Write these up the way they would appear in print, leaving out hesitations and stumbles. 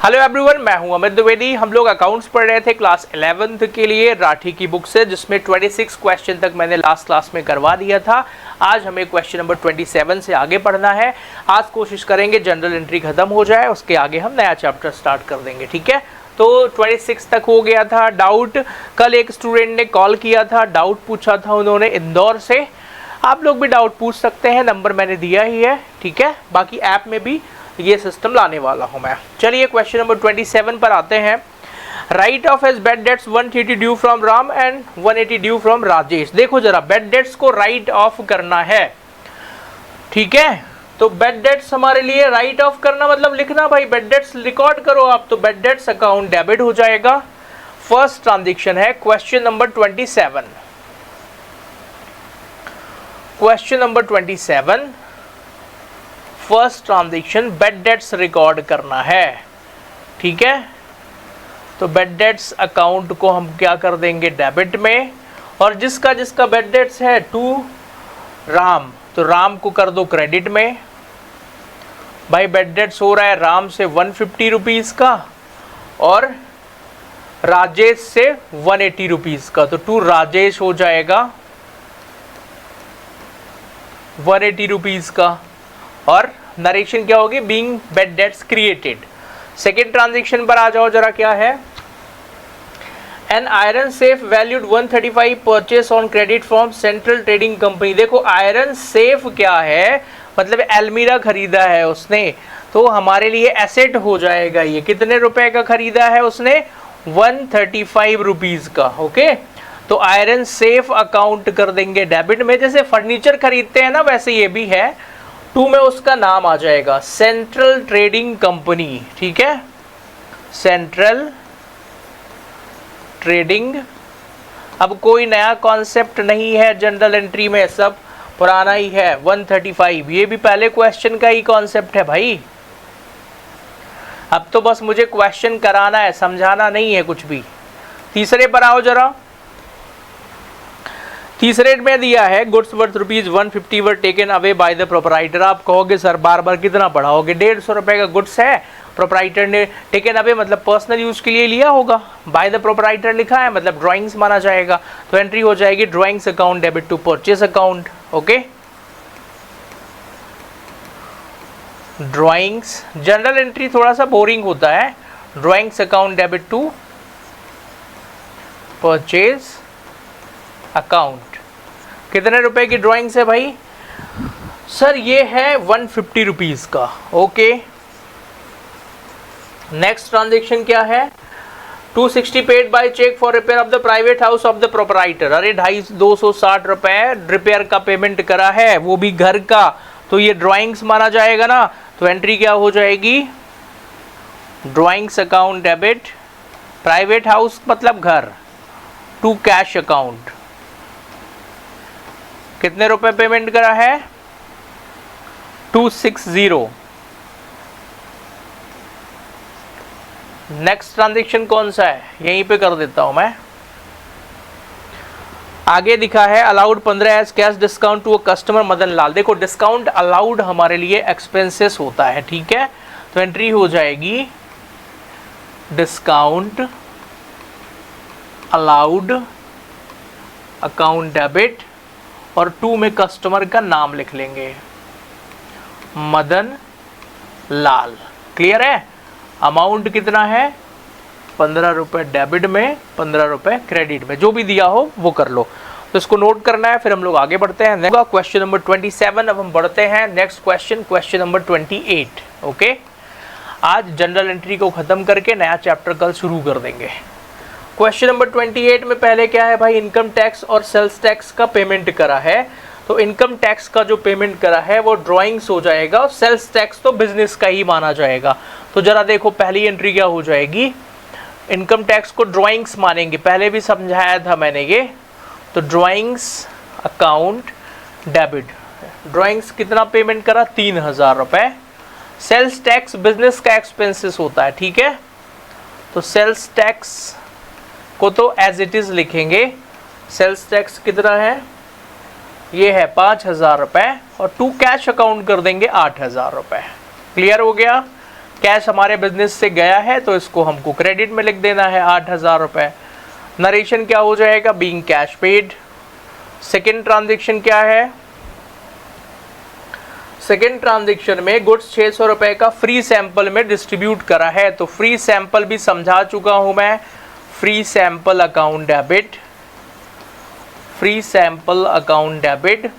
Hello everyone, मैं हूं अमित द्विवेदी। हम लोग अकाउंट्स पढ़ रहे थे क्लास 11th के लिए राठी की बुक से, जिसमें 26 क्वेश्चन तक मैंने लास्ट क्लास में करवा दिया था। आज हमें क्वेश्चन नंबर 27 से आगे पढ़ना है। आज कोशिश करेंगे जनरल एंट्री खत्म हो जाए, उसके आगे हम नया चैप्टर स्टार्ट कर देंगे। ठीक है, तो 26 तक हो गया था। डाउट, कल एक स्टूडेंट ने कॉल किया था, डाउट पूछा था उन्होंने इंदौर से। आप लोग भी डाउट पूछ सकते हैं, नंबर मैंने दिया ही है। ठीक है, बाकी ऐप में भी ये सिस्टम लाने वाला हूं मैं। चलिए क्वेश्चन नंबर 27 पर आते हैं। Write off as bad debts 130 due from Ram and 180 due from Rajesh. देखो जरा, बेड डेट्स को राइट ऑफ करना है। ठीक है, तो बेड डेट्स हमारे लिए राइट ऑफ करना मतलब लिखना, भाई बेड डेट्स रिकॉर्ड करो आप। तो बेड डेट्स अकाउंट डेबिट हो जाएगा। फर्स्ट ट्रांजेक्शन है question number 27। Question number 27, first transaction bad debts record करना है। ठीक है, तो बेड डेट्स अकाउंट को हम क्या कर देंगे, डेबिट में। और जिसका जिसका बेड डेट्स है टू राम, तो राम को कर दो क्रेडिट में। भाई बेड डेट्स हो रहा है राम से 150 रुपीज़ का और राजेश से 180 रुपीज़ का, तो टू राजेश हो जाएगा 180 रुपीज़ का। और नरेशन क्या होगी, being bad debts created. Second transaction पर आ जाओ जरा, क्या है। An iron safe valued 135 purchase on credit from central trading company. देखो आयरन सेफ क्या है, मतलब एल्मीरा खरीदा है उसने, तो हमारे लिए एसेट हो जाएगा। ये कितने रुपए का खरीदा है उसने, 135 रुपीज का। ओके, तो आयरन सेफ अकाउंट कर देंगे डेबिट में। जैसे फर्नीचर खरीदते हैं ना, वैसे ये भी है। टू में उसका नाम आ जाएगा सेंट्रल ट्रेडिंग कंपनी। ठीक है, सेंट्रल ट्रेडिंग। अब कोई नया कॉन्सेप्ट नहीं है जनरल एंट्री में, सब पुराना ही है। 135 ये भी पहले क्वेश्चन का ही कॉन्सेप्ट है भाई। अब तो बस मुझे क्वेश्चन कराना है, समझाना नहीं है कुछ भी। तीसरे पर आओ जरा। तीसरे में दिया है goods worth rupees 150 were taken away by the proprietor. आप कहोगे सर बार बार कितना पढ़ाओगे, 150 रुपए का गुड्स है, प्रोपराइटर ने टेकन अवे मतलब पर्सनल यूज के लिए लिया होगा। बाय द प्रोपराइटर लिखा है मतलब ड्राइंग्स माना जाएगा, तो एंट्री हो जाएगी drawings account debit to purchase account. Okay, drawings journal entry थोड़ा सा बोरिंग होता है। Drawings account debit to purchase account. कितने रुपए की ड्राइंग्स है भाई, सर ये है 150 रुपीज का। ओके, नेक्स्ट ट्रांजेक्शन क्या है, 260 paid by cheque for repair of the private house of the proprietor. अरे 260 रुपए रिपेयर का पेमेंट करा है, वो भी घर का, तो ये ड्राइंग्स माना जाएगा ना। तो एंट्री क्या हो जाएगी, drawings account debit, private house मतलब घर, टू कैश अकाउंट। कितने रुपए पेमेंट करा है, 260। नेक्स्ट ट्रांजेक्शन कौन सा है, यहीं पे कर देता हूं मैं। आगे दिखा है allowed 15 as cash discount to a customer Madan Lal. देखो डिस्काउंट अलाउड हमारे लिए एक्सपेंसेस होता है। ठीक है, तो एंट्री हो जाएगी डिस्काउंट अलाउड अकाउंट डेबिट, और टू में कस्टमर का नाम लिख लेंगे मदन लाल। क्लियर है, अमाउंट कितना है, 15 रुपए डेबिट में, 15 रुपए क्रेडिट में, जो भी दिया हो वो कर लो। तो इसको नोट करना है, फिर हम लोग आगे बढ़ते हैं। Question number 27। अब हम बढ़ते हैं next question, question number 28। Okay, आज जनरल एंट्री को खत्म करके नया चैप्टर कल शुरू कर देंगे। क्वेश्चन नंबर 28 में पहले क्या है भाई, इनकम टैक्स और सेल्स टैक्स का पेमेंट करा है। तो इनकम टैक्स का जो पेमेंट करा है वो ड्राइंग्स हो जाएगा, और सेल्स टैक्स तो बिजनेस का ही माना जाएगा। तो जरा देखो पहली एंट्री क्या हो जाएगी, इनकम टैक्स को ड्राइंग्स मानेंगे, पहले भी समझाया था मैंने ये। तो ड्राइंग्स अकाउंट डेबिट, ड्राइंग्स कितना पेमेंट करा, 3000 रुपए। सेल्स टैक्स बिजनेस का एक्सपेंसेस होता है। ठीक है, तो सेल्स टैक्स को तो एज इट इज लिखेंगे। सेल्स टैक्स कितना है, ये है 5000 रुपए, और टू कैश अकाउंट कर देंगे 8000 रुपए। क्लियर हो गया। कैश हमारे बिजनेस से गया है तो इसको हमको क्रेडिट में लिख देना है 8,000 रुपए। नरेशन क्या हो जाएगा, being cash paid. Second transaction क्या है, सेकेंड ट्रांजेक्शन में गुड्स 600 रुपए का फ्री सैंपल में डिस्ट्रीब्यूट करा है, तो फ्री सैंपल भी समझा चुका हूं मैं, free sample account debit, free sample account debit.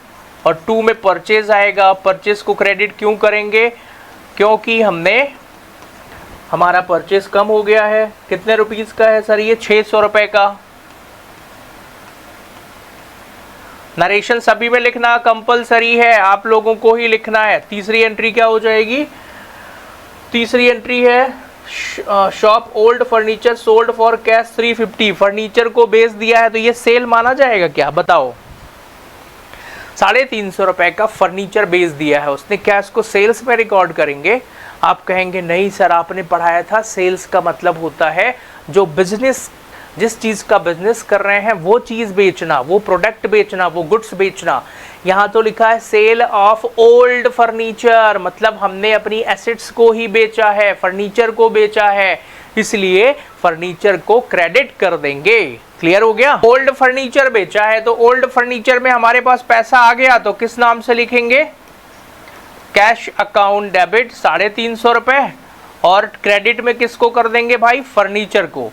और 2 में परचेज आएगा, परचेज को क्रेडिट क्यों करेंगे, क्योंकि हमारा परचेज कम हो गया है। कितने रुपीस का है सर ये, 600 रुपए का। नरेशन सभी में लिखना कंपलसरी है, आप लोगों को ही लिखना है। तीसरी एंट्री क्या हो जाएगी, तीसरी एंट्री है shop old furniture sold for cash 350। Furniture को बेच दिया है तो ये सेल माना जाएगा क्या, बताओ। 350 रुपए का फर्नीचर बेच दिया है उसने, क्या इसको सेल्स में रिकॉर्ड करेंगे। आप कहेंगे नहीं सर आपने पढ़ाया था सेल्स का मतलब होता है जो बिजनेस, जिस चीज़ का बिजनेस कर रहे हैं वो चीज़ बेचना, वो प्रोडक्ट बेचना, वो गुड्स बेचना। यहाँ तो लिखा है सेल ऑफ ओल्ड फर्नीचर, मतलब हमने अपनी एसेट्स को ही बेचा है, फर्नीचर को बेचा है, इसलिए फर्नीचर को क्रेडिट कर देंगे। क्लियर हो गया। ओल्ड फर्नीचर बेचा है तो ओल्ड फर्नीचर में हमारे पास पैसा आ गया तो किस नाम से लिखेंगे, कैश अकाउंट डेबिट 350 रुपए, और क्रेडिट में किसको कर देंगे भाई, फर्नीचर को।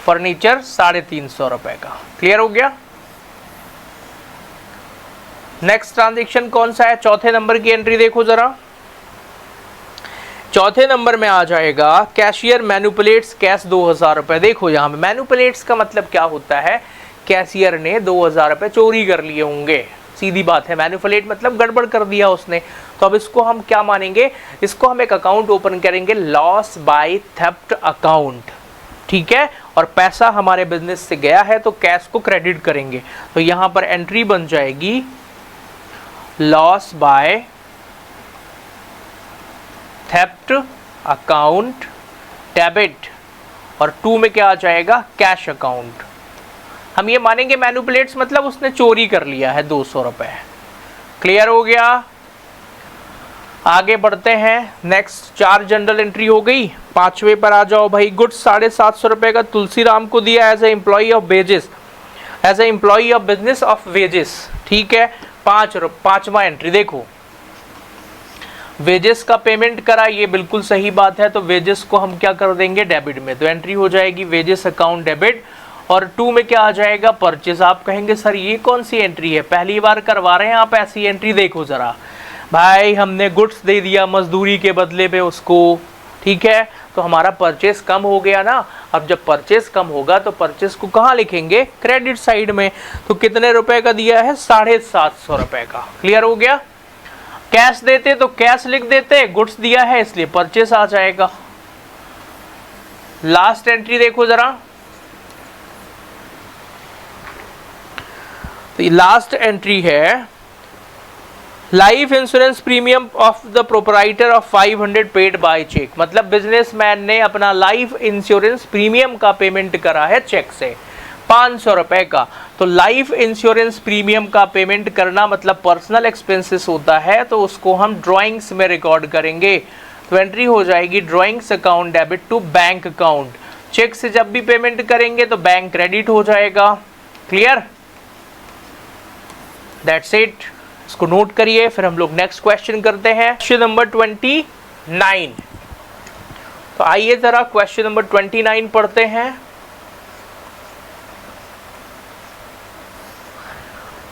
फर्नीचर 350 रुपए का। क्लियर हो गया। नेक्स्ट ट्रांजैक्शन कौन सा है, चौथे नंबर की एंट्री देखो जरा। चौथे नंबर में आ जाएगा कैशियर मैनिपुलेट्स कैश 2000 रुपए। देखो यहाँ पे मैनिपुलेट्स का मतलब क्या होता है, कैशियर ने 2000 रुपए चोरी कर लिए होंगे, सीधी बात है। मैनिपुलेट मतलब गड़बड़ कर दिया उसने, तो अब इसको हम क्या मानेंगे, इसको हम एक अकाउंट ओपन करेंगे, लॉस बाय थेफ्ट अकाउंट, ठीक है। और पैसा हमारे बिजनेस से गया है तो कैश को क्रेडिट करेंगे, तो यहां पर एंट्री बन जाएगी loss by theft account debit, और 2 में क्या आ जाएगा, कैश अकाउंट। हम ये मानेंगे मैनिपुलेट्स मतलब उसने चोरी कर लिया है 200 रुपए। क्लियर हो गया। आगे बढ़ते हैं, नेक्स्ट 4 जनरल एंट्री हो गई। 5वें पर आ जाओ भाई। गुड्स 750 रुपए का तुलसीराम को दिया as a employee of wages, as a employee of business of wages, ठीक है। 5वां एंट्री देखो, वेजेस का पेमेंट करा, ये बिल्कुल सही बात है, तो वेजेस को हम क्या कर देंगे, डेबिट में, तो एंट्री हो जाएगी वेजेस अकाउंट डेबिट। और 2 में क्या आ जाएगा, परचेज। आप कहेंगे सर ये कौन सी एंट्री है, पहली बार करवा रहे हैं आप ऐसी एंट्री। देखो जरा भाई, हमने गुड्स दे दिया मजदूरी के बदले पे उसको, ठीक है, तो हमारा परचेस कम हो गया ना। अब जब परचेस कम होगा तो परचेस को कहाँ लिखेंगे, क्रेडिट साइड में। तो कितने रुपए का दिया है, 750 रुपए का। क्लियर हो गया। कैश देते तो कैश लिख देते, गुड्स दिया है इसलिए परचेस आ जाएगा। लास्ट एंट्री देखो जरा, तो लास्ट एंट्री है life insurance premium of the proprietor of 500 paid by cheque, मतलब बिजनेसमैन ने अपना लाइफ इंश्योरेंस प्रीमियम का पेमेंट करा है चेक से 500 रुपए का। तो लाइफ इंश्योरेंस प्रीमियम का पेमेंट करना मतलब पर्सनल एक्सपेंसेस होता है, तो उसको हम ड्राइंग्स में रिकॉर्ड करेंगे। तो एंट्री हो जाएगी drawings account debit to bank account. Cheque से जब भी पेमेंट करेंगे तो बैंक क्रेडिट हो जाएगा। Clear, that's it. इसको नोट करिए, फिर हम लोग नेक्स्ट क्वेश्चन करते हैं, क्वेश्चन नंबर 29। तो आइए जरा क्वेश्चन नंबर 29 पढ़ते हैं।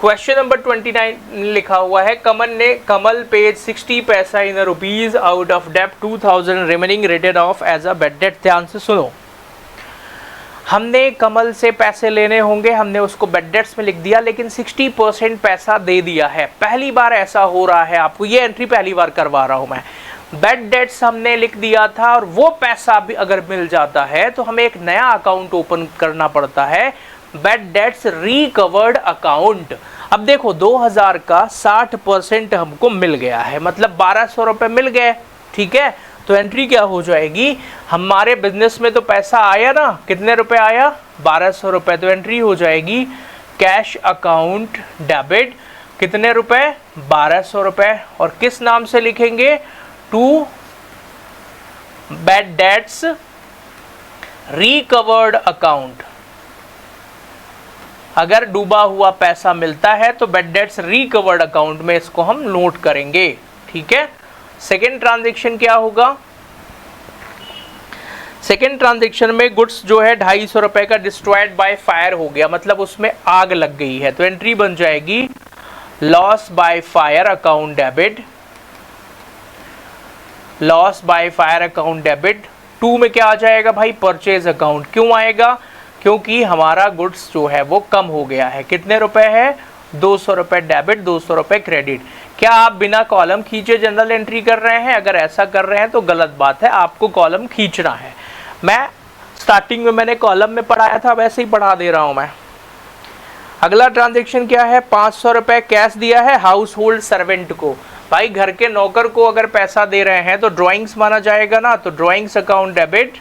क्वेश्चन नंबर 29 लिखा हुआ है, कमल पेज 60 पैसा in rupees out of debt 2000 remaining written off as a bad debt. ध्यान से सुनो, हमने कमल से पैसे लेने होंगे, हमने उसको बेड डेट्स में लिख दिया, लेकिन 60% पैसा दे दिया है। पहली बार ऐसा हो रहा है, आपको ये एंट्री पहली बार करवा रहा हूं मैं। बेड डेट्स हमने लिख दिया था और वो पैसा भी अगर मिल जाता है तो हमें एक नया अकाउंट ओपन करना पड़ता है, बेड डेट्स रिकवर्ड अकाउंट। अब देखो 2000 का 60% हमको मिल गया है, मतलब 1200 रुपए मिल गए, ठीक है। तो एंट्री क्या हो जाएगी, हमारे बिजनेस में तो पैसा आया ना, कितने रुपए आया, 1200 रुपए। तो एंट्री हो जाएगी कैश अकाउंट डेबिट कितने रुपए? 1200 रुपए। और किस नाम से लिखेंगे? To bad debts recovered account. अगर डूबा हुआ पैसा मिलता है तो बैड डेट्स रिकवर्ड अकाउंट में इसको हम नोट करेंगे। ठीक है। सेकेंड ट्रांजेक्शन क्या होगा? सेकेंड ट्रांजेक्शन में गुड्स जो है 250 रुपए का डिस्ट्रॉयड बाय फायर हो गया, मतलब उसमें आग लग गई है, तो एंट्री बन जाएगी loss by fire account debit. Loss by fire account debit. To में क्या आ जाएगा भाई? Purchase account. क्यों आएगा? क्योंकि हमारा गुड्स जो है वो कम हो गया है। कितने रुपए है? 200 रुपए डेबिट, 200 रुपए क्रेडिट। क्या आप बिना कॉलम खींचे जनरल एंट्री कर रहे हैं? अगर ऐसा कर रहे हैं तो गलत बात है, आपको कॉलम खींचना है। मैं स्टार्टिंग में मैंने कॉलम में पढ़ाया था, वैसे ही पढ़ा दे रहा हूं मैं। अगला ट्रांजेक्शन क्या है? 500 रुपए कैश दिया है हाउस होल्ड सर्वेंट को। भाई घर के नौकर को अगर पैसा दे रहे हैं तो ड्राइंग्स माना जाएगा ना, तो drawings account debit,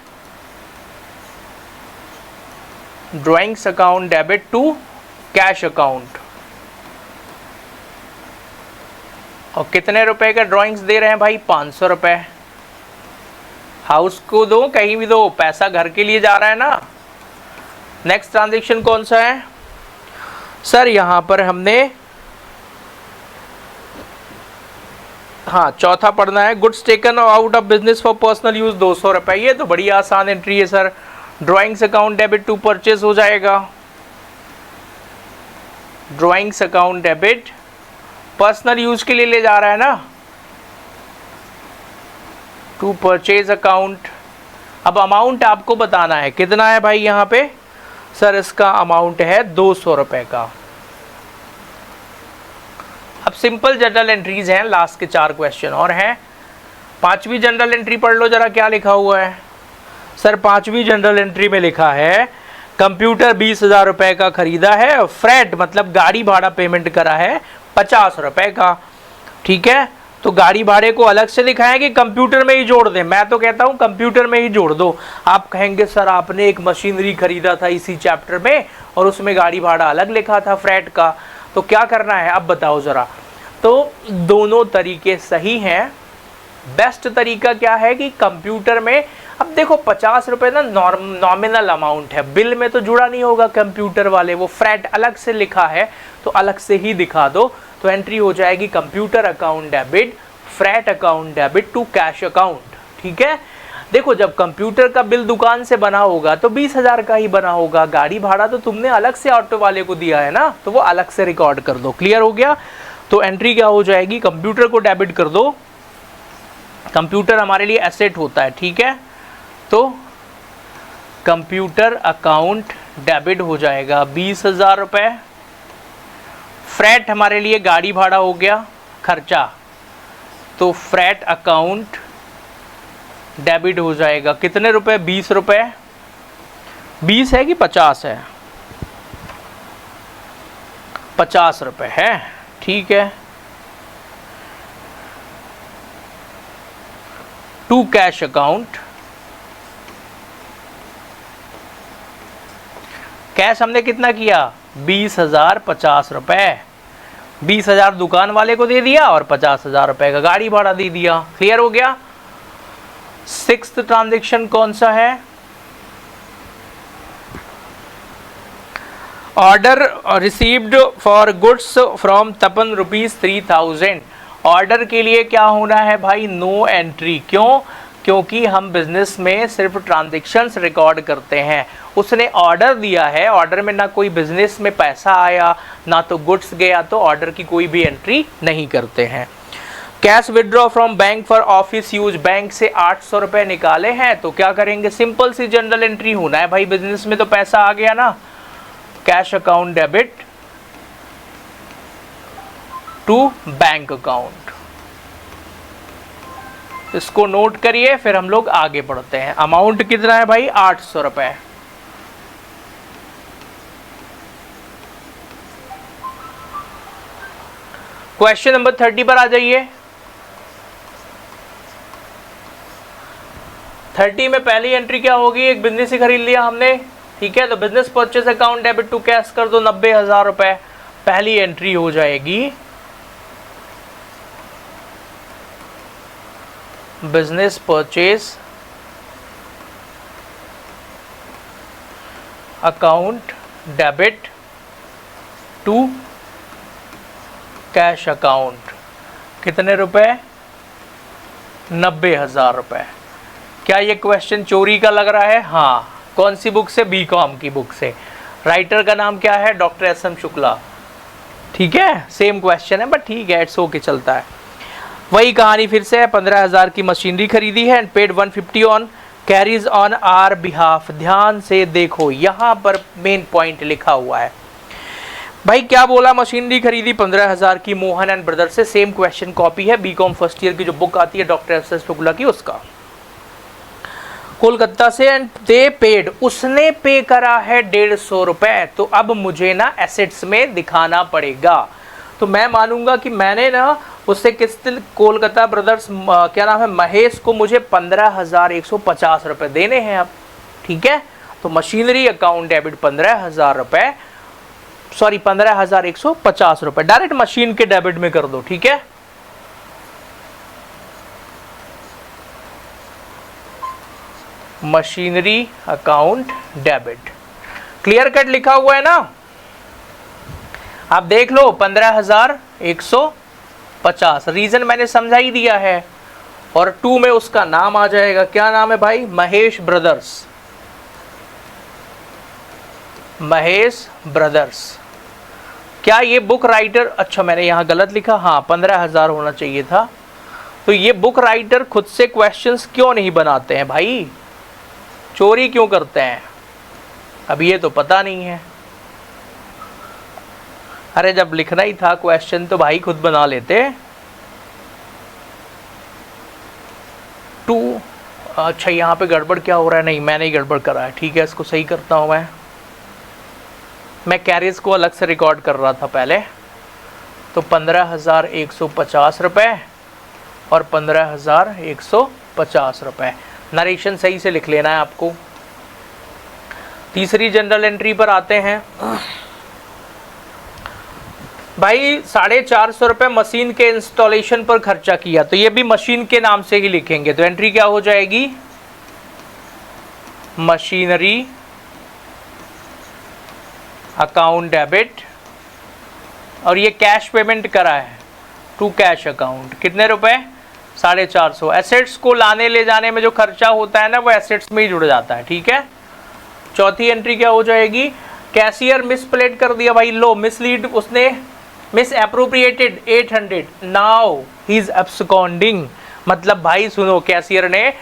drawings account debit to cash account. और कितने रुपए का ड्राइंग्स दे रहे हैं भाई? 500 रुपए। हाउस को दो, कहीं भी दो, पैसा घर के लिए जा रहा है ना। नेक्स्ट ट्रांजेक्शन कौन सा है सर? यहां पर हमने चौथा पढ़ना है, goods taken out of business for personal use 200 रुपए। ये तो बड़ी आसान एंट्री है sir. Drawings account debit to purchase हो जाएगा। Drawings account debit personal use के लिए ले जा रहा है ना, टू परचेज अकाउंट। अब अमाउंट आपको बताना है कितना है भाई यहाँ पे? सर इसका अमाउंट है 200 रुपए का। अब सिंपल जनरल एंट्रीज हैं, लास्ट के 4 क्वेश्चन और हैं। 5वीं जनरल एंट्री पढ़ लो जरा, क्या लिखा हुआ है? सर 5वीं जनरल एंट्री में लिखा है कंप्यूटर 20,000 रुपए का खरीदा है और फ्रेट मतलब गाड़ी भाड़ा पेमेंट करा है 50 रुपए का। ठीक है, तो गाड़ी भाड़े को अलग से लिखा है कि कंप्यूटर में ही जोड़ दें? मैं तो कहता हूं कंप्यूटर में ही जोड़ दो। आप कहेंगे सर आपने एक मशीनरी खरीदा था इसी चैप्टर में और उसमें गाड़ी भाड़ा अलग लिखा था फ्रेट का, तो क्या करना है अब बताओ जरा। तो दोनों तरीके सही हैं। बेस्ट तरीका क्या है कि कंप्यूटर में, अब देखो 50 रुपए ना नॉमिनल अमाउंट है, बिल में तो जुड़ा नहीं होगा कंप्यूटर वाले, वो फ्रेट अलग से लिखा है तो अलग से ही दिखा दो। तो एंट्री हो जाएगी computer account debit freight account debit to cash account. ठीक है, देखो जब कंप्यूटर का बिल दुकान से बना होगा तो 20,000 का ही बना होगा, गाड़ी भाड़ा तो तुमने अलग से ऑटो वाले को दिया है ना, तो वो अलग से रिकॉर्ड कर दो। क्लियर हो गया? तो एंट्री क्या हो जाएगी? कंप्यूटर को डेबिट कर दो, कंप्यूटर हमारे लिए एसेट होता है। ठीक है, तो कंप्यूटर अकाउंट डेबिट हो जाएगा 20,000 रुपए। फ्रेट हमारे लिए गाड़ी भाड़ा हो गया खर्चा, तो फ्रेट अकाउंट डेबिट हो जाएगा कितने रुपए? 20 रुपए। 20 है कि 50 है? 50 रुपए है। ठीक है, टू कैश अकाउंट। कैश हमने कितना किया? 20,000 50 रुपए। 20,000 दुकान वाले को दे दिया और 50,000 रुपए का गाड़ी भाड़ा दे दिया। क्लियर हो गया? 6th ट्रांजेक्शन कौन सा है? Order received for goods from Tapan ₹3,000। Order के लिए क्या होना है भाई? No entry. क्यों? क्योंकि हम बिजनेस में सिर्फ ट्रांजेक्शन्स रिकॉर्ड करते हैं। उसने ऑर्डर दिया है, ऑर्डर में ना कोई बिजनेस में पैसा आया ना तो गुड्स गया, तो ऑर्डर की कोई भी एंट्री नहीं करते हैं। Cash withdraw from bank for office use, bank से 800 रुपए निकाले हैं तो क्या करेंगे? सिंपल सी जनरल एंट्री होना है भाई, बिजनेस में तो पैसा आ गया ना, cash account debit to bank account. इसको नोट करिए, फिर हम लोग आगे बढ़ते हैं। अमाउंट कितना है भाई? 800 रुपए। क्वेश्चन नंबर 30 पर आ जाइए। 30 में पहली एंट्री क्या होगी? एक बिजनेस ही खरीद लिया हमने, ठीक है, तो business purchase account debit to cash कर दो 90,000 रुपए। पहली एंट्री हो जाएगी business purchase account debit to cash account. कितने रुपए? 90,000 रुपए। क्या ये क्वेश्चन चोरी का लग रहा है? हाँ। कौन सी बुक से? बीकॉम की बुक से। राइटर का नाम क्या है? Doctor S M. शुक्ला। ठीक है, सेम क्वेश्चन है बट ठीक है, इट्स ओके, चलता है। वही कहानी फिर से है। 15,000 की मशीनरी खरीदी है and paid 150 on carriage on our behalf. ध्यान से देखो, यहाँ पर मेन पॉइंट लिखा हुआ है भाई। क्या बोला? मशीनरी खरीदी 15,000 की मोहन एंड ब्रदर से। सेम क्वेश्चन कॉपी है बीकॉम फर्स्ट ईयर की जो बुक आती है डॉक्टर एस.एम. शुक्ला की, उसका। कोलकाता से एंड दे पेड, उसने पे करा है 150 रुपए। तो अब मुझे ना एसेट्स में दिखाना पड़ेगा। तो मैं मानूंगा कि मैंने ना उससे किस्त कोलकाता ब्रदर्स क्या नाम है, महेश को मुझे 15,150 रुपए देने हैं अब। ठीक है, तो मशीनरी अकाउंट डेबिट 15,000 रुपए, सॉरी 15,150 रुपए डायरेक्ट मशीन के डेबिट में कर दो। ठीक है, machinery account debit. Clear cut लिखा हुआ है ना, आप देख लो। 15,150 रीजन मैंने समझा ही दिया है। और 2 में उसका नाम आ जाएगा। क्या नाम है भाई? महेश ब्रदर्स। महेश ब्रदर्स। क्या ये बुक राइटर, अच्छा मैंने यहां गलत लिखा, हाँ 15,000 होना चाहिए था। तो ये बुक राइटर खुद से क्वेश्चंस क्यों नहीं बनाते हैं भाई? चोरी क्यों करते हैं? अब ये तो पता नहीं है। अरे जब लिखना ही था क्वेश्चन तो भाई खुद बना लेते। 2, अच्छा यहाँ पे गड़बड़ क्या हो रहा है? नहीं, मैंने ही गड़बड़ करा है। ठीक है, इसको सही करता हूँ मैं कैरियर्स को अलग से रिकॉर्ड कर रहा था पहले। तो 15,150 रुपये और 15,150 रुपये। नरेशन सही से लिख लेना है आपको। तीसरी जनरल एंट्री पर आते हैं भाई। 450 रुपये मशीन के इंस्टॉलेशन पर खर्चा किया। तो ये भी मशीन के नाम से ही लिखेंगे। तो एंट्री क्या हो जाएगी? मशीनरी अकाउंट डेबिट, और ये कैश पेमेंट करा है टू कैश अकाउंट। कितने रुपए? 450। एसेट्स को लाने ले जाने में जो खर्चा होता है ना, वो एसेट्स में ही जुड़ जाता है। ठीक है, चौथी एंट्री क्या हो जाएगी? कैशियर मिसप्लेट कर दिया भाई। लो, मिसलीड, उसने miss appropriated 800, now he is absconding. मतलब भाई सुनो, कैशियर ने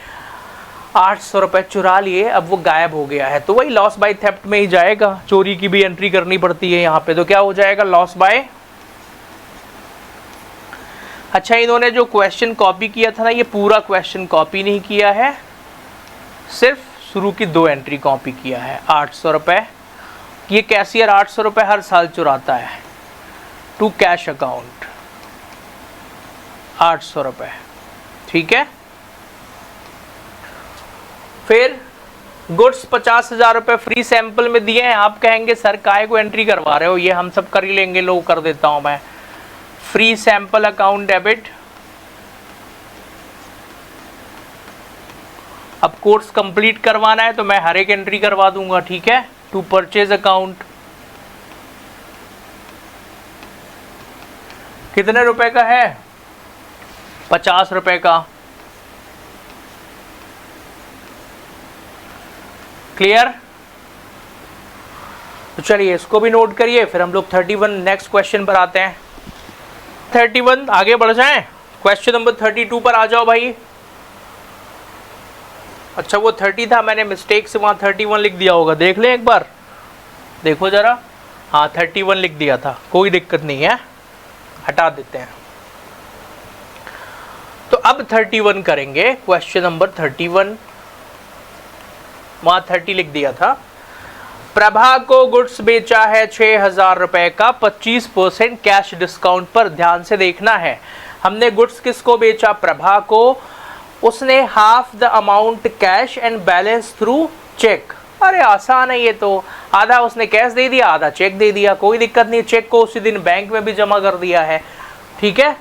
800 रुपए चुरा लिए, अब वो गायब हो गया है। तो वही लॉस बाय थेफ्ट में ही जाएगा। चोरी की भी एंट्री करनी पड़ती है यहाँ पे। तो क्या हो जाएगा? Loss by. अच्छा, इन्होंने जो क्वेश्चन कॉपी किया था ना, ये पूरा क्वेश्चन कॉपी नहीं किया है, सिर्फ शुरू की 2 एंट्री कॉपी किया है। 800 रुपए, ये कैशियर 800 रुपए हर साल चुराता है टू कैश अकाउंट। 800 रुपए। ठीक है, फिर गुड्स 50,000 रुपए फ्री सैंपल में दिए हैं। आप कहेंगे सर काहे को एंट्री करवा रहे हो, ये हम सब कर ही लेंगे। लो, कर देता हूं मैं। Free sample account debit. अब कोर्स कंप्लीट करवाना है तो मैं हर एक एंट्री करवा दूंगा। ठीक है, टू परचेज अकाउंट। कितने रुपए का है? 50 रुपए का। क्लियर? तो चलिए इसको भी नोट करिए, फिर हम लोग 31 नेक्स्ट क्वेश्चन पर आते हैं। 31 आगे बढ़ जाएं। क्वेश्चन नंबर 32 पर आ जाओ भाई। अच्छा, वो 30 था, मैंने मिस्टेक से वहां 31 लिख दिया होगा। देख लें एक बार, देखो जरा। हाँ, 31 लिख दिया था, कोई दिक्कत नहीं है, हटा देते हैं। तो अब 31 करेंगे। क्वेश्चन नंबर 31, वहां 30 लिख दिया था। प्रभा को गुड्स बेचा है 6,000 रुपए का 25% कैश डिस्काउंट पर। ध्यान से देखना है, हमने गुड्स किसको बेचा? प्रभा को। उसने half the amount cash and balance through cheque. अरे आसान है ये तो। आधा उसने कैश दे दिया, आधा चेक दे दिया, कोई दिक्कत नहीं। चेक को उसी दिन बैंक में भी जमा कर दिया है। ठीक है,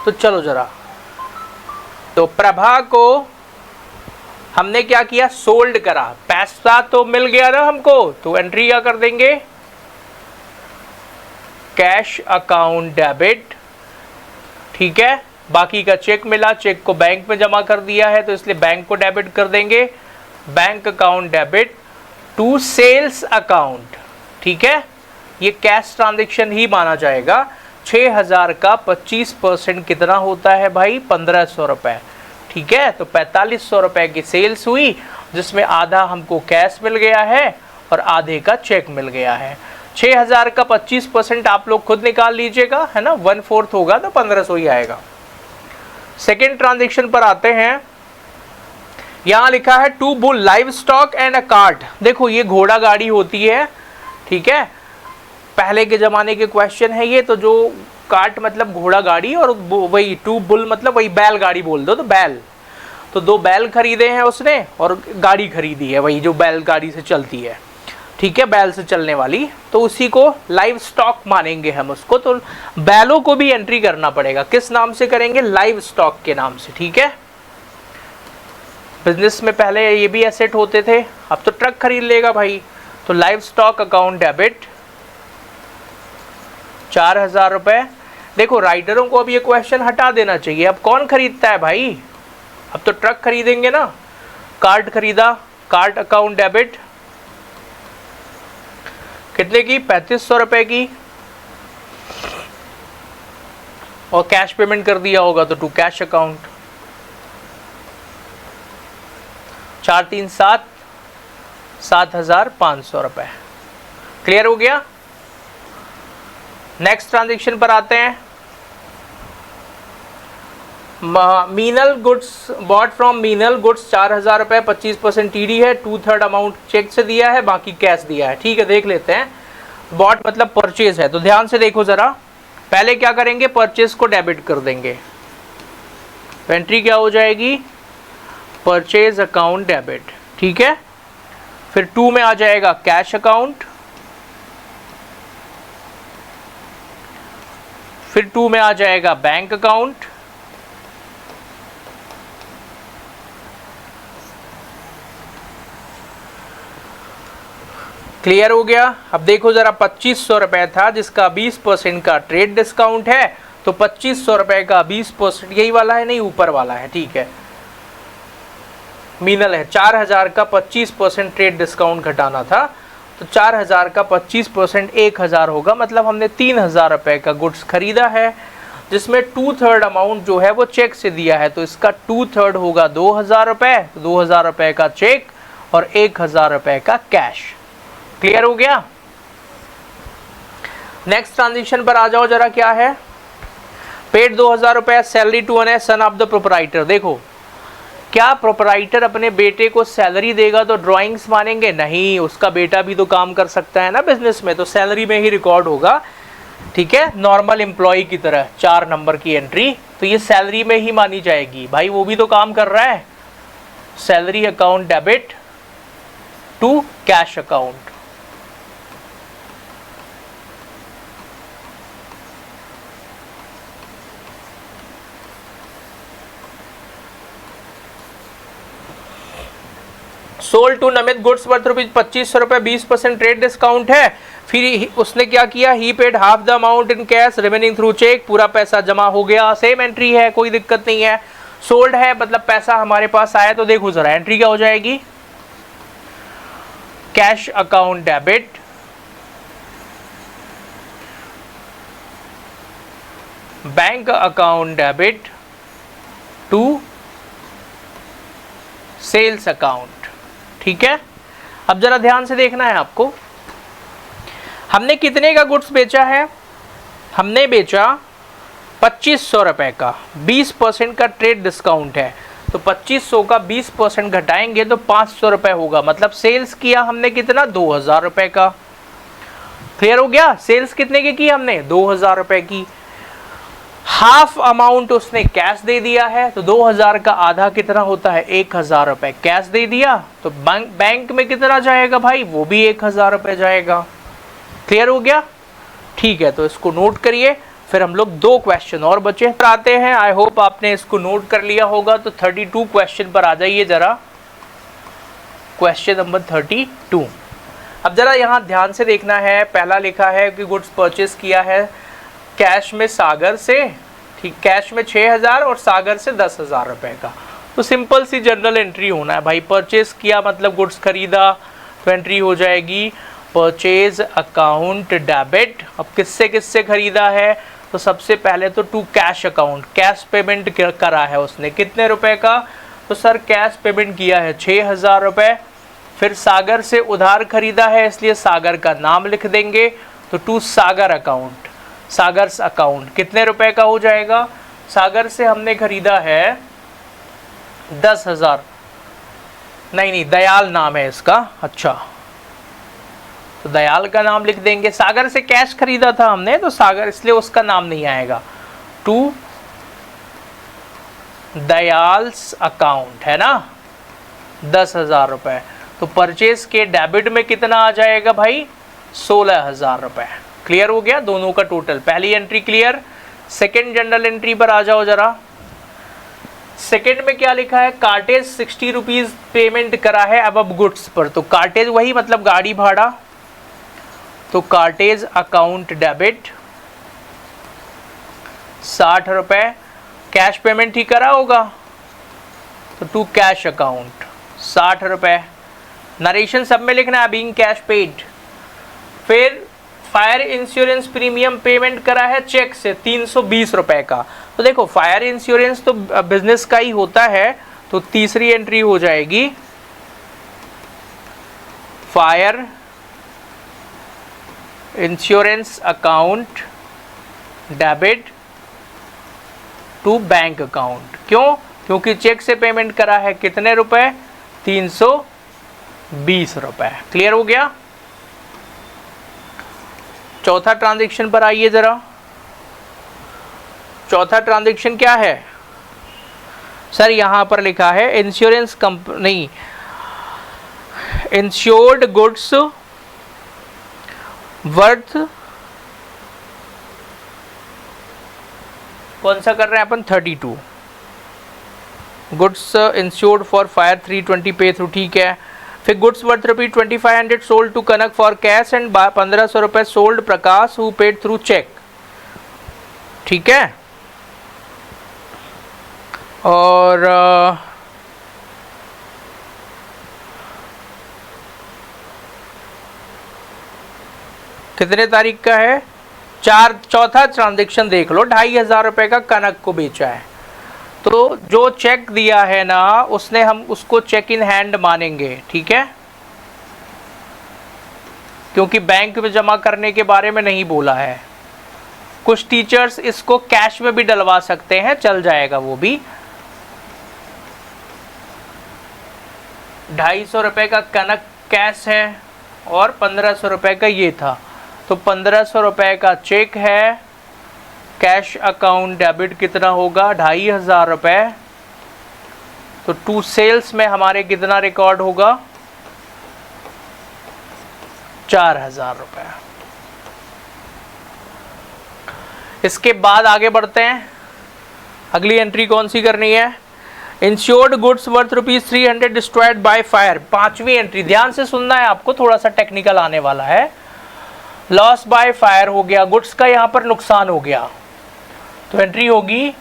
तो चलो जरा तो प्रभा को हमने क्या किया, सोल्ड करा, पैसा तो मिल गया ना हमको, तो एंट्री क्या कर देंगे, कैश अकाउंट डेबिट, ठीक है। बाकी का चेक मिला, चेक को बैंक में जमा कर दिया है तो इसलिए बैंक को डेबिट कर देंगे, bank account debit to sales account, ठीक है। ये कैश ट्रांजैक्शन ही माना जाएगा। 6000 का 25% कितना होता है भाई, 1500 रुपए, ठीक है। तो 4500 रुपए की सेल्स हुई, जिसमें आधा हमको कैश मिल गया है और आधे का चेक मिल गया है। 6000 का 25% आप लोग खुद निकाल लीजिएगा, है ना, 1/4 होगा तो 1500 ही आएगा। सेकेंड ट्रांजेक्शन पर आते हैं। यहां लिखा है to bull livestock and a cart. देखो ये घोड़ा गाड़ी होती है, ठीक है, पहले के जमाने के क्वेश्चन है ये। तो जो कार्ट मतलब घोड़ा गाड़ी, और वही टू बुल मतलब वही बैल गाड़ी बोल दो, तो बैल, तो 2 बैल खरीदे हैं उसने और गाड़ी खरीदी है, वही जो बैल गाड़ी से चलती है, ठीक है, बैल से चलने वाली, तो उसी को लाइव स्टॉक मानेंगे हम उसको। तो बैलों को भी एंट्री करना पड़ेगा, किस नाम से करेंगे, लाइव स्टॉक के नाम से, ठीक है। बिजनेस में पहले ये भी एसेट होते थे, अब तो ट्रक खरीद लेगा भाई। तो लाइव स्टॉक अकाउंट डेबिट 4000 रुपए। देखो राइटरों को अब ये क्वेश्चन हटा देना चाहिए, अब कौन खरीदता है भाई, अब तो ट्रक खरीदेंगे ना। कार्ट खरीदा, कार्ट अकाउंट डेबिट कितने की, 3500 रुपए की, और कैश पेमेंट कर दिया होगा तो टू कैश अकाउंट। 4 3 7 7500 रुपए। क्लियर हो गया। नेक्स्ट ट्रांजेक्शन पर आते हैं। Meenal goods bought from Meenal goods 4000 रुपए, 25% टीडी है, 2/3 अमाउंट चेक से दिया है, बाकी कैश दिया है, ठीक है। देख लेते हैं, बॉट मतलब परचेज है, तो ध्यान से देखो जरा। पहले क्या करेंगे, परचेज को डेबिट कर देंगे, तो एंट्री क्या हो जाएगी, परचेज अकाउंट डेबिट, ठीक है। फिर 2 में आ जाएगा कैश अकाउंट, फिर 2 में आ जाएगा बैंक अकाउंट, क्लियर हो गया। अब देखो जरा, 2500 रुपए था जिसका 20% का ट्रेड डिस्काउंट है, तो 2500 रुपए का 20% यही वाला है, नहीं ऊपर वाला है, ठीक है, मीनल है। 4000 का 25% ट्रेड डिस्काउंट घटाना था, तो 4000 का 25% 1000 होगा, मतलब हमने 3000 रुपए का गुड्स खरीदा है, जिसमें 2/3 अमाउंट जो है वो चेक से दिया है, तो इसका 2/3 होगा 2000 रुपए, 2000 रुपए का चेक और 1000 रुपए का कैश। क्लियर हो गया। नेक्स्ट ट्रांजेक्शन पर आ जाओ जरा, क्या है, पेड 2000 रुपए salary to an son of the proprietor. देखो क्या प्रोपराइटर अपने बेटे को सैलरी देगा तो ड्राइंग्स मानेंगे, नहीं, उसका बेटा भी तो काम कर सकता है ना बिजनेस में, तो सैलरी में ही रिकॉर्ड होगा, ठीक है, नॉर्मल एम्प्लॉय की तरह। 4 नंबर की एंट्री, तो ये सैलरी में ही मानी जाएगी, भाई वो भी तो काम कर रहा है। Salary account debit to cash account, sold to Namit goods worth rupees 2500 रुपए, 20% ट्रेड डिस्काउंट है। फिर उसने क्या किया, he paid half the amount in cash remaining through cheque, पूरा पैसा जमा हो गया, सेम एंट्री है, कोई दिक्कत नहीं है। सोल्ड है मतलब पैसा हमारे पास आया, तो देखो जरा एंट्री क्या हो जाएगी, cash account debit bank account debit to sales account, ठीक है। अब जरा ध्यान से देखना है आपको, हमने कितने का गुड्स बेचा है, हमने बेचा 2500 रुपए का, 20% का ट्रेड डिस्काउंट है, तो 2500 का 20% घटाएंगे तो 500 रुपए होगा, मतलब सेल्स किया हमने कितना, 2000 रुपए का। क्लियर हो गया। सेल्स कितने की हमने, 2000 रुपए की। हाफ अमाउंट उसने कैश दे दिया है, तो 2000 का आधा कितना होता है, 1000 रुपए कैश दे दिया, तो बैंक में कितना जाएगा भाई, वो भी 1000 रुपए जाएगा। क्लियर हो गया, ठीक है। तो इसको नोट करिए, फिर हम लोग 2 क्वेश्चन और बचे आते हैं। आई होप आपने इसको नोट कर लिया होगा। तो 32 क्वेश्चन पर आ जाइए जरा। Question number 32। अब जरा यहाँ ध्यान से देखना है। पहला लिखा है कि गुड्स परचेस किया है कैश में सागर से, ठीक, कैश में 6000 और सागर से 10,000 रुपए का। तो सिंपल सी जनरल एंट्री होना है भाई। परचेस किया मतलब गुड्स खरीदा, तो एंट्री हो जाएगी परचेज अकाउंट डेबिट। अब किससे किससे खरीदा है, तो सबसे पहले तो to cash account, cash payment करा है उसने, कितने रुपए का, तो सर कैश पेमेंट किया है 6000 रुपए। फिर सागर से उधार खरीदा है, इसलिए सागर का नाम लिख देंगे, तो to Sagar account, Sagar account कितने रुपए का हो जाएगा, सागर से हमने खरीदा है 10,000, नहीं दयाल नाम है इसका, अच्छा तो दयाल का नाम लिख देंगे। सागर से कैश खरीदा था हमने, तो सागर, इसलिए उसका नाम नहीं आएगा, टू दयाल्स अकाउंट, है ना, 10,000 रुपए। तो परचेज के डेबिट में कितना आ जाएगा भाई, 16,000 रुपए। क्लियर हो गया दोनों का टोटल। पहली entry clear. Second general entry पर आ जाओ जरा। सेकेंड में क्या लिखा है, कार्टेज 60 रुपीज पेमेंट करा है अब गुड्स पर। तो कार्टेज वही मतलब गाड़ी भाड़ा, तो कार्टेज अकाउंट डेबिट 60 रुपए। कैश पेमेंट ही करा होगा, तो टू कैश अकाउंट 60 रुपए। नरेशन सब में लिखना है, बीइंग कैश पेड। फिर फायर इंश्योरेंस प्रीमियम पेमेंट करा है चेक से 320 रुपए का। तो देखो फायर इंश्योरेंस तो बिजनेस का ही होता है, तो तीसरी एंट्री हो जाएगी fire insurance account debit to bank account. क्यों, क्योंकि चेक से पेमेंट करा है कितने रुपए, 320 रुपए। क्लियर हो गया। चौथा ट्रांजैक्शन पर आइए जरा। चौथा ट्रांजैक्शन क्या है सर, यहां पर लिखा है insurance company, insured goods worth, कौन सा कर रहे हैं अपन, 32 goods insured for fire 320 pay through, ठीक है। फिर goods worth ₹2500 sold to Kanak for cash and 1500 रुपए sold Prakash who paid through cheque, ठीक है। और कितने तारीख का है, चौथा ट्रांजैक्शन देख लो, 2500 रुपए का कनक को बेचा है। तो जो चेक दिया है ना उसने, हम उसको चेक इन हैंड मानेंगे, ठीक है, क्योंकि बैंक में जमा करने के बारे में नहीं बोला है। कुछ टीचर्स इसको कैश में भी डलवा सकते हैं, चल जाएगा वो भी। 250 रुपए का कनक कैश है और 1500 रुपए का ये था, तो 1500 रुपए का चेक है। कैश अकाउंट डेबिट कितना होगा, 2500 रुपए। तो टू सेल्स में हमारे कितना रिकॉर्ड होगा, 4000 रुपए। इसके बाद आगे बढ़ते हैं। अगली एंट्री कौन सी करनी है, insured goods worth ₹300 destroyed by fire. पांचवी एंट्री, ध्यान से सुनना है आपको, थोड़ा सा टेक्निकल आने वाला है। लॉस बाय फायर हो गया, गुड्स का यहां पर नुकसान हो गया, तो एंट्री होगी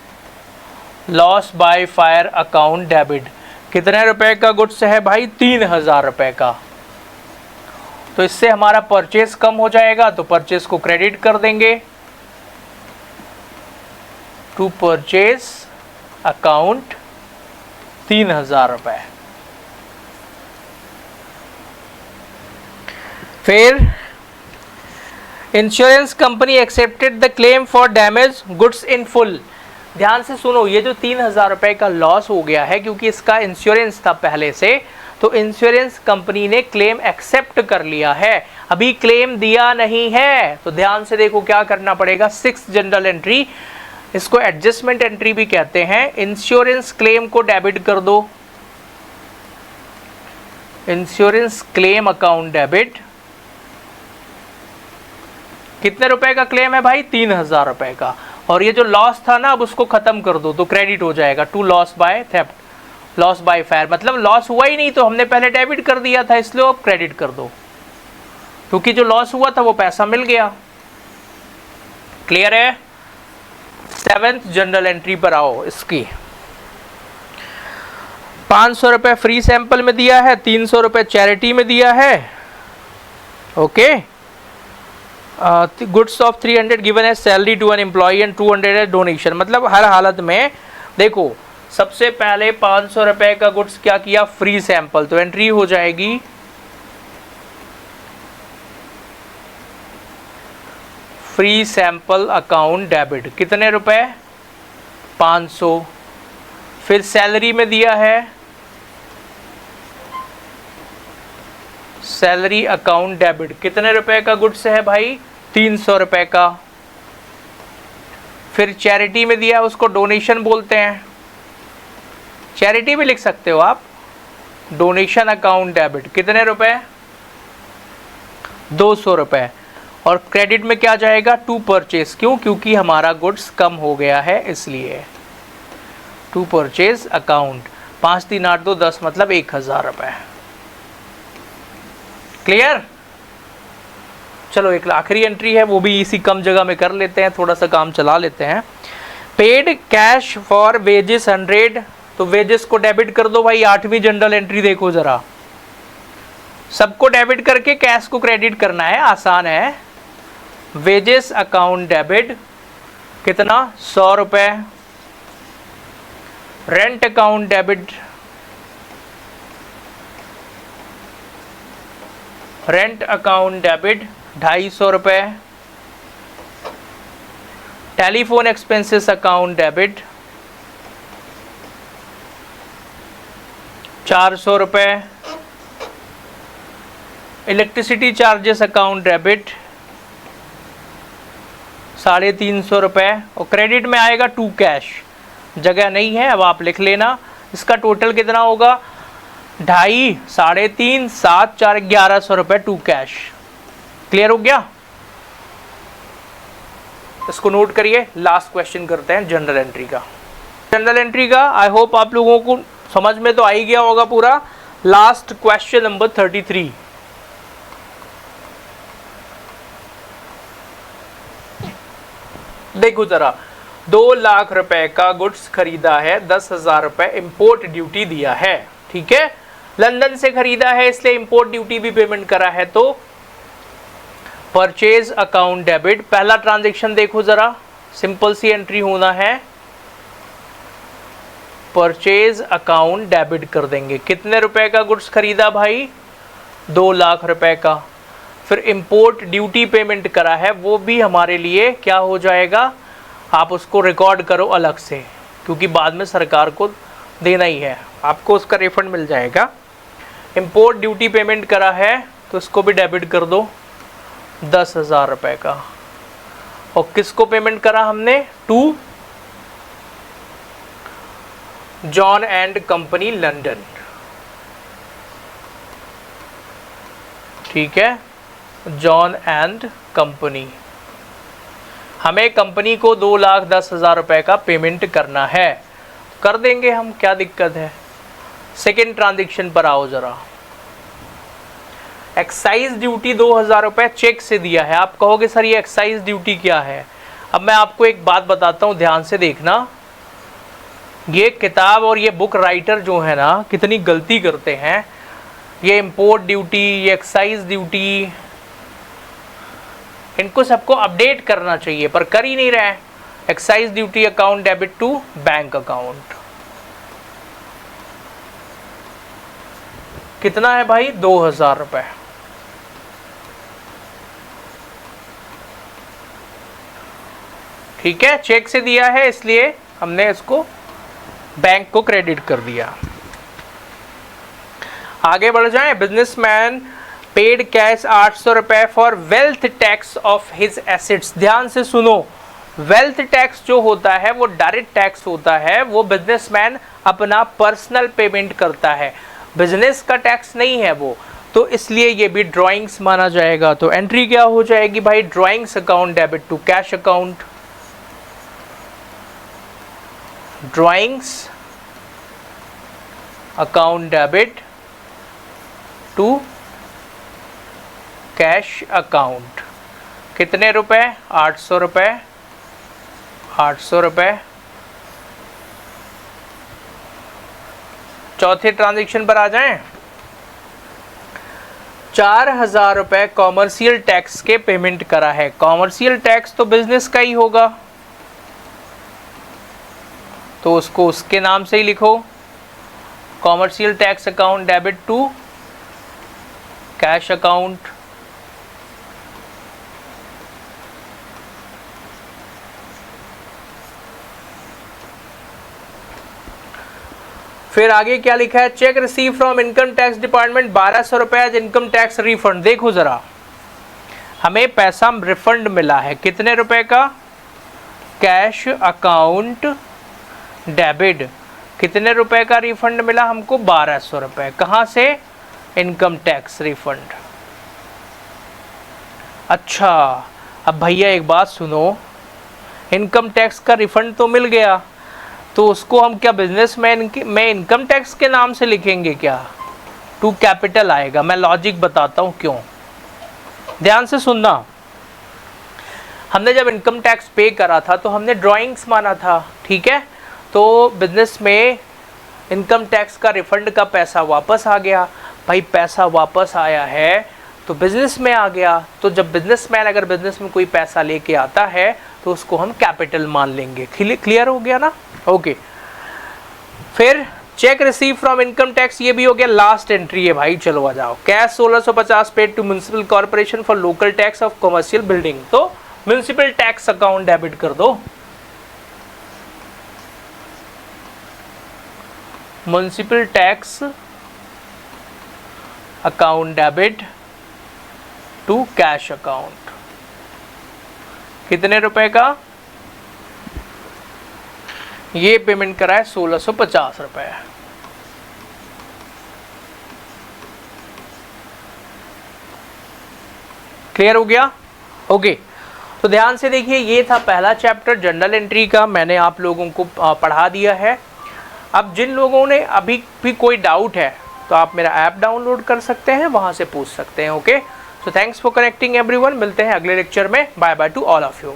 loss by fire account debit. कितने रुपए का गुड्स है भाई, 3000 रुपए का। तो इससे हमारा परचेस कम हो जाएगा, तो परचेस को क्रेडिट कर देंगे, टू परचेस अकाउंट 3000 रुपए। फिर insurance company accepted the claim for damage goods in full. ध्यान से सुनो, ये जो 3000 रुपए का लॉस हो गया है क्योंकि इसका इंश्योरेंस था पहले से, तो इंश्योरेंस कंपनी ने क्लेम एक्सेप्ट कर लिया है, अभी क्लेम दिया नहीं है। तो ध्यान से देखो क्या करना पड़ेगा, 6 जनरल एंट्री, इसको एडजस्टमेंट एंट्री भी कहते हैं। इंश्योरेंस क्लेम को डेबिट कर दो, इंश्योरेंस क्लेम अकाउंट डेबिट कितने रुपए का क्लेम है भाई? 3000 रुपए का। और ये जो लॉस था ना, अब उसको खत्म कर दो तो क्रेडिट हो जाएगा to loss by theft, loss by fire, मतलब लॉस हुआ ही नहीं तो हमने पहले डेबिट कर दिया था, इसलिए अब क्रेडिट कर दो, क्योंकि जो लॉस हुआ था वो पैसा मिल गया। क्लियर है? 7th जनरल एंट्री पर आओ। इसकी 500 रुपए फ्री सैंपल में दिया है, 300 रुपए चैरिटी में दिया है। Okay, goods of 300 given as salary to an employee and 200 as donation. मतलब हर हालत में देखो, सबसे पहले 500 रुपए का गुड्स क्या किया? फ्री सैंपल, तो एंट्री हो जाएगी फ्री सैंपल अकाउंट डेबिट। कितने रुपए? 500। फिर सैलरी में दिया है सैलरी अकाउंट डेबिट। कितने रुपए का गुड्स है भाई? 300 रुपए का। फिर चैरिटी में दिया, उसको डोनेशन बोलते हैं, चैरिटी भी लिख सकते हो आप। डोनेशन अकाउंट डेबिट कितने रुपए? 200 रुपए। और क्रेडिट में क्या जाएगा? To purchase. क्यों? क्योंकि हमारा गुड्स कम हो गया है इसलिए। टू परचेज अकाउंट 5 3 8 2 10 मतलब 1000 रुपए। क्लियर? चलो एक आखिरी एंट्री है, वो भी इसी कम जगह में कर लेते हैं, थोड़ा सा काम चला लेते हैं। पेड कैश फॉर वेजेस 100, तो वेजेस को डेबिट कर दो भाई। 8वीं जनरल एंट्री देखो जरा, सबको डेबिट करके कैश को क्रेडिट करना है, आसान है। वेजेस अकाउंट डेबिट कितना? 100 रुपए। Rent account debit, rent account debit 250 रुपए। टेलीफोन एक्सपेंसेस अकाउंट डेबिट 400 रुपए। इलेक्ट्रिसिटी चार्जेस अकाउंट डेबिट 350 रुपए। और क्रेडिट में आएगा टू कैश, जगह नहीं है अब आप लिख लेना। इसका टोटल कितना होगा? 2.5 3.5 7 4 1100 रुपए टू कैश। क्लियर हो गया? इसको नोट करिए। लास्ट क्वेश्चन करते हैं जनरल एंट्री का। जनरल एंट्री का आई होप आप लोगों को समझ में तो आ ही गया होगा पूरा। Last question number 33। देखो जरा, 2 लाख रुपए का गुड्स खरीदा है, 10,000 रुपए इंपोर्ट ड्यूटी दिया है, ठीक है। लंदन से खरीदा है इसलिए इंपोर्ट ड्यूटी भी पेमेंट करा है, तो परचेज अकाउंट डेबिट। पहला ट्रांजैक्शन देखो जरा, सिंपल सी एंट्री होना है, परचेज अकाउंट डेबिट कर देंगे। कितने रुपए का गुड्स खरीदा भाई? 2 लाख रुपए का। फिर इंपोर्ट ड्यूटी पेमेंट करा है, वो भी हमारे लिए क्या हो जाएगा? आप उसको रिकॉर्ड करो अलग से, क्योंकि बाद में सरकार को देना ही है, आपको उसका रिफंड मिल जाएगा। इंपोर्ट ड्यूटी पेमेंट करा है तो इसको भी डेबिट कर दो 10,000 रुपए का। और किसको पेमेंट करा हमने? To John and company London, ठीक है। जॉन एंड कंपनी, हमें कंपनी को 2,10,000 रुपए का पेमेंट करना है, कर देंगे हम, क्या दिक्कत है। सेकेंड ट्रांजैक्शन पर आओ जरा। एक्साइज ड्यूटी 2,000 रुपए चेक से दिया है। आप कहोगे सर ये एक्साइज ड्यूटी क्या है? अब मैं आपको एक बात बताता हूँ, ध्यान से देखना। ये किताब और ये बुक राइटर जो है ना, कितनी गलती करते हैं। ये इंपोर्ट ड्यूटी, ये एक्साइज ड्यूटी, इनको सबको अपडेट करना चाहिए पर कर ही नहीं रहे। Excise duty account debit to bank account कितना है भाई? 2,000 रुपए। ठीक है, चेक से दिया है इसलिए हमने इसको बैंक को क्रेडिट कर दिया। आगे बढ़ जाएं। बिजनेसमैन पेड कैश 800 रुपए for wealth tax of his assets. ध्यान से सुनो, वेल्थ टैक्स जो होता है वो डायरेक्ट टैक्स होता है, वो बिजनेसमैन अपना पर्सनल पेमेंट करता है, बिजनेस का टैक्स नहीं है वो। तो इसलिए ये भी ड्राइंग्स माना जाएगा। तो एंट्री क्या हो जाएगी भाई, drawings account debit to cash account, drawings account debit to cash account. कितने रुपए, 800 रुपए, 800 रुपए। चौथे ट्रांजैक्शन पर आ जाएं। 4000 रुपए कॉमर्शियल टैक्स के पेमेंट करा है। कॉमर्शियल टैक्स तो बिजनेस का ही होगा, तो उसको उसके नाम से ही लिखो, commercial tax account debit to cash account. फिर आगे क्या लिखा है, cheque receive from income tax department 1200 रुपए एज इनकम टैक्स रिफंड। देखो जरा, हमें पैसा रिफंड मिला है, कितने रुपए का, कैश अकाउंट डेबिट, कितने रुपए का रिफंड मिला हमको, 1200 रुपए। कहाँ से, इनकम टैक्स रिफंड। अच्छा, अब भैया एक बात सुनो, इनकम टैक्स का रिफंड तो मिल गया, तो उसको हम क्या बिजनेसमैन में इनकम टैक्स के नाम से लिखेंगे क्या, टू कैपिटल आएगा। मैं लॉजिक बताता हूँ क्यों, ध्यान से सुनना। हमने जब इनकम टैक्स पे करा था तो हमने ड्राइंग्स माना था, ठीक है। तो बिजनेस में इनकम टैक्स का रिफंड का पैसा वापस आ गया। भाई पैसा वापस आया है तो बिजनेस में आ गया, तो जब बिजनेसमैन अगर बिजनेस में कोई पैसा लेके आता है तो उसको हम कैपिटल मान लेंगे। क्लियर हो गया ना, ओके। फिर check receive from income tax, ये भी हो गया। लास्ट एंट्री है भाई, चलो आ जाओ। Cash 1650 paid to municipal corporation for local tax of commercial building. तो म्युनिसिपल टैक्स अकाउंट डेबिट कर दो, municipal tax account debit to cash account. कितने रुपए का, ये पेमेंट करा है 1650 रुपए। क्लियर हो गया, ओके। तो ध्यान से देखिए, ये था पहला चैप्टर जर्नल एंट्री का, मैंने आप लोगों को पढ़ा दिया है। अब जिन लोगों ने अभी भी कोई डाउट है तो आप मेरा ऐप डाउनलोड कर सकते हैं, वहां से पूछ सकते हैं, okay. So thanks for connecting everyone, मिलते हैं अगले लेक्चर में। Bye bye to all of you.